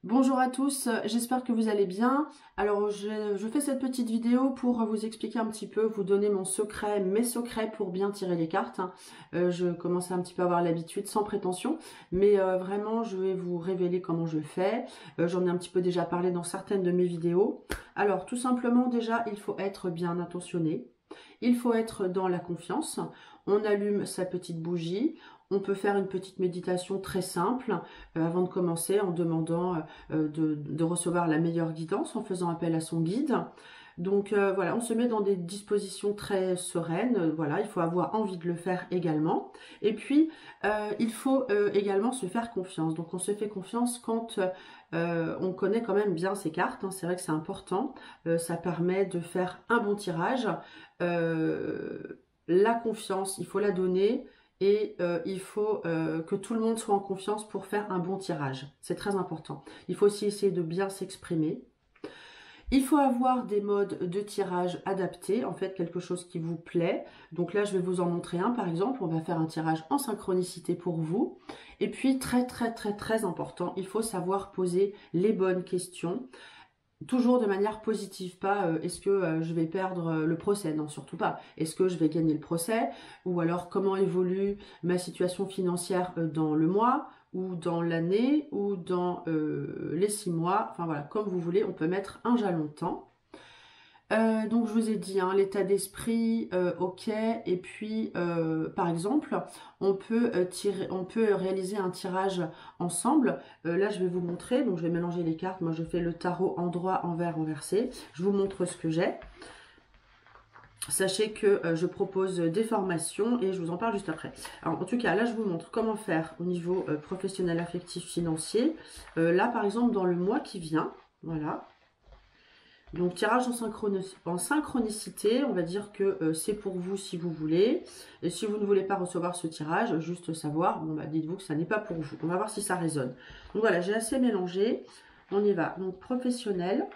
Bonjour à tous, j'espère que vous allez bien. Alors je fais cette petite vidéo pour vous expliquer un petit peu, vous donner mon secret, mes secrets pour bien tirer les cartes. Je commence un petit peu à avoir l'habitude sans prétention, mais vraiment je vais vous révéler comment je fais. J'en ai un petit peu déjà parlé dans certaines de mes vidéos. Alors tout simplement déjà il faut être bien intentionné. Il faut être dans la confiance. On allume sa petite bougie. On peut faire une petite méditation très simple avant de commencer en demandant de recevoir la meilleure guidance, en faisant appel à son guide. Donc voilà, on se met dans des dispositions très sereines. Voilà, il faut avoir envie de le faire également. Et puis, il faut également se faire confiance. Donc on se fait confiance quand on connaît quand même bien ses cartes. C'est vrai que c'est important. Ça permet de faire un bon tirage. La confiance, il faut la donner. Et il faut que tout le monde soit en confiance pour faire un bon tirage. C'est très important. Il faut aussi essayer de bien s'exprimer. Il faut avoir des modes de tirage adaptés, en fait quelque chose qui vous plaît. Donc là je vais vous en montrer un par exemple, on va faire un tirage en synchronicité pour vous. Et puis très important, il faut savoir poser les bonnes questions. Toujours de manière positive, pas est-ce que je vais perdre le procès, non surtout pas. Est-ce que je vais gagner le procès, ou alors comment évolue ma situation financière dans le mois, ou dans l'année, ou dans les 6 mois, enfin voilà, comme vous voulez, on peut mettre un jalon de temps. Donc je vous ai dit, hein, l'état d'esprit, ok, et puis par exemple, on peut réaliser un tirage ensemble. Là je vais vous montrer, donc je vais mélanger les cartes, moi je fais le tarot endroit, envers, renversé. Je vous montre ce que j'ai. Sachez que je propose des formations et je vous en parle juste après. Alors en tout cas, là je vous montre comment faire au niveau professionnel, affectif, financier. Là par exemple, dans le mois qui vient, voilà. Donc tirage en synchronicité, on va dire que c'est pour vous si vous voulez. Et si vous ne voulez pas recevoir ce tirage, juste savoir, bon bah dites-vous que ça n'est pas pour vous. On va voir si ça résonne. Donc voilà, j'ai assez mélangé. On y va. Donc professionnel,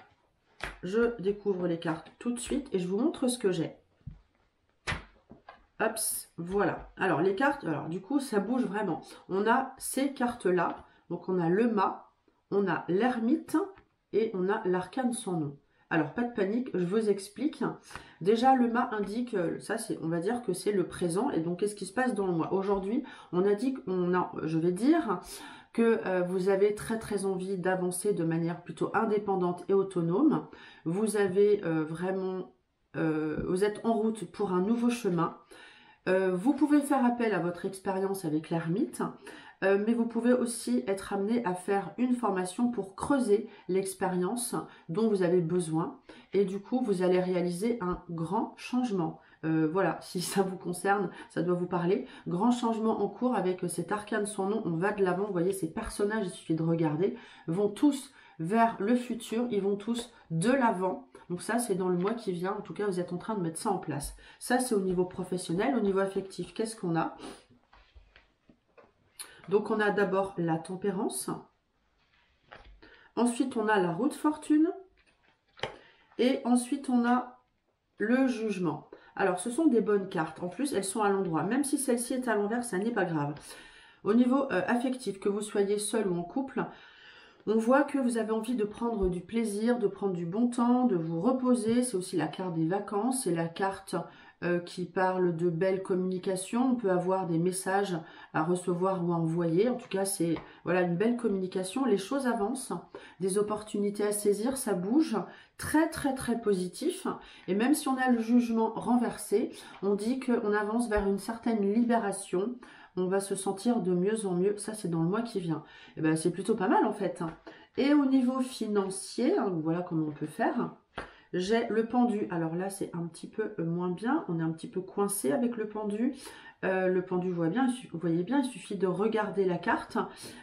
je découvre les cartes tout de suite et je vous montre ce que j'ai. Hop, voilà. Alors les cartes, alors du coup ça bouge vraiment. On a ces cartes-là. Donc on a le mât, on a l'ermite et on a l'arcane sans nom. Alors, pas de panique, je vous explique. Déjà, le mât indique, ça, on va dire que c'est le présent. Et donc, qu'est-ce qui se passe dans le mois? Aujourd'hui, on a dit je vais dire que vous avez très envie d'avancer de manière plutôt indépendante et autonome. Vous avez vous êtes en route pour un nouveau chemin. Vous pouvez faire appel à votre expérience avec l'ermite. Mais vous pouvez aussi être amené à faire une formation pour creuser l'expérience dont vous avez besoin. Et du coup, vous allez réaliser un grand changement. Voilà, si ça vous concerne, ça doit vous parler. Grand changement en cours avec cet arcane sans nom. On va de l'avant. Vous voyez, ces personnages, il suffit de regarder, vont tous vers le futur. Ils vont tous de l'avant. Donc ça, c'est dans le mois qui vient. En tout cas, vous êtes en train de mettre ça en place. Ça, c'est au niveau professionnel. Au niveau affectif, qu'est-ce qu'on a ? Donc, on a d'abord la tempérance. Ensuite, on a la roue de fortune. Et ensuite, on a le jugement. Alors, ce sont des bonnes cartes. En plus, elles sont à l'endroit. Même si celle-ci est à l'envers, ça n'est pas grave. Au niveau affectif, que vous soyez seul ou en couple, on voit que vous avez envie de prendre du plaisir, de prendre du bon temps, de vous reposer. C'est aussi la carte des vacances. C'est la carte qui parle de belles communications. On peut avoir des messages à recevoir ou à envoyer. En tout cas, c'est voilà une belle communication. Les choses avancent, des opportunités à saisir, ça bouge. Très positif. Et même si on a le jugement renversé, on dit qu'on avance vers une certaine libération. On va se sentir de mieux en mieux. Ça, c'est dans le mois qui vient. Et ben, c'est plutôt pas mal en fait. Et au niveau financier, voilà comment on peut faire. J'ai le pendu. Alors là, c'est un petit peu moins bien. On est un petit peu coincé avec le pendu. Le pendu, vous voyez bien, il suffit de regarder la carte.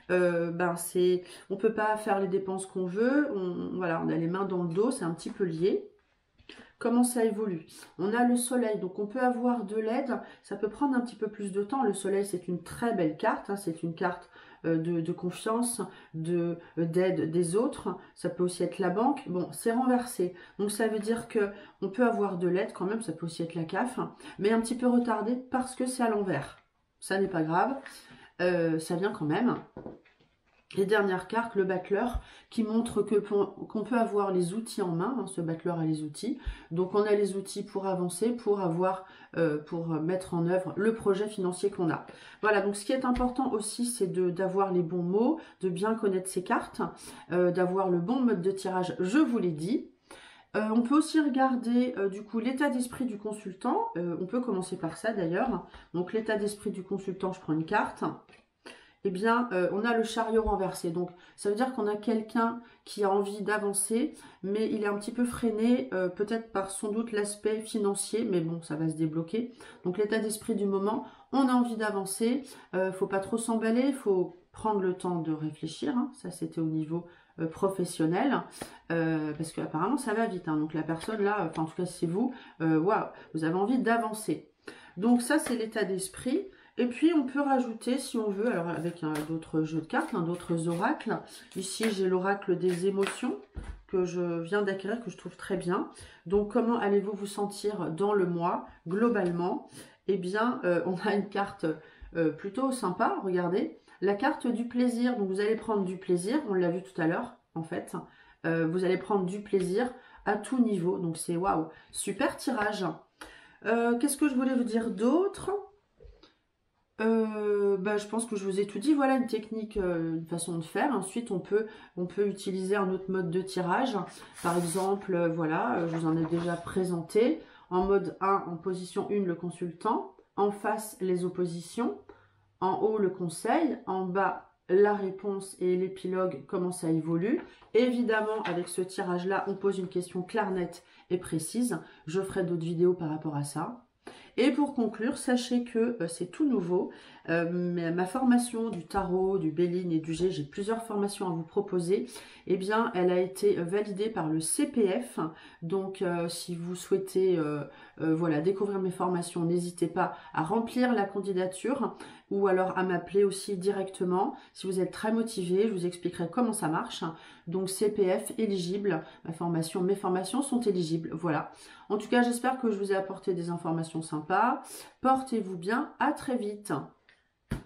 On peut pas faire les dépenses qu'on veut. Voilà, on a les mains dans le dos, c'est un petit peu lié. Comment ça évolue? On a le soleil, donc on peut avoir de l'aide. Ça peut prendre un petit peu plus de temps. Le soleil, c'est une très belle carte. C'est une carte de confiance, d'aide des autres. Ça peut aussi être la banque. Bon, c'est renversé. Donc ça veut dire que on peut avoir de l'aide quand même. Ça peut aussi être la CAF, mais un petit peu retardé parce que c'est à l'envers. Ça n'est pas grave. Ça vient quand même. Et dernière carte, le battleur, qui montre qu'on peut avoir les outils en main. Hein, ce battleur a les outils. Donc on a les outils pour avancer, pour mettre en œuvre le projet financier qu'on a. Voilà, donc ce qui est important aussi, c'est d'avoir les bons mots, de bien connaître ses cartes, d'avoir le bon mode de tirage, je vous l'ai dit. On peut aussi regarder du coup l'état d'esprit du consultant. On peut commencer par ça d'ailleurs. Donc l'état d'esprit du consultant, je prends une carte. Eh bien, on a le chariot renversé. Donc, ça veut dire qu'on a quelqu'un qui a envie d'avancer, mais il est un petit peu freiné, peut-être par sans doute l'aspect financier, mais bon, ça va se débloquer. Donc, l'état d'esprit du moment, on a envie d'avancer, faut pas trop s'emballer, il faut prendre le temps de réfléchir. Hein. Ça, c'était au niveau professionnel, parce qu'apparemment, ça va vite. Hein. Donc, la personne là, enfin, en tout cas, c'est vous, waouh, vous avez envie d'avancer. Donc, ça, c'est l'état d'esprit. Et puis, on peut rajouter, si on veut, alors avec d'autres jeux de cartes, d'autres oracles. Ici, j'ai l'oracle des émotions que je viens d'acquérir, que je trouve très bien. Donc, comment allez-vous vous sentir dans le mois, globalement? Eh bien, on a une carte plutôt sympa, regardez. La carte du plaisir, donc vous allez prendre du plaisir, on l'a vu tout à l'heure, en fait. Vous allez prendre du plaisir à tout niveau, donc c'est waouh, super tirage. Qu'est-ce que je voulais vous dire d'autre ? Je pense que je vous ai tout dit. Voilà une technique, une façon de faire. Ensuite, on peut utiliser un autre mode de tirage. Par exemple, voilà, je vous en ai déjà présenté. En mode 1, en position 1, le consultant. En face, les oppositions. En haut, le conseil. En bas, la réponse et l'épilogue, comment ça évolue. Évidemment, avec ce tirage-là, on pose une question claire, nette et précise. Je ferai d'autres vidéos par rapport à ça. Et pour conclure, sachez que c'est tout nouveau. Ma formation du tarot, du Béline et du G, j'ai plusieurs formations à vous proposer. Eh bien, elle a été validée par le CPF. Donc, si vous souhaitez voilà, découvrir mes formations, n'hésitez pas à remplir la candidature ou alors à m'appeler aussi directement. Si vous êtes très motivé, je vous expliquerai comment ça marche. Donc, CPF éligible. Mes formations sont éligibles. Voilà. En tout cas, j'espère que je vous ai apporté des informations sympas. Portez-vous bien. À très vite.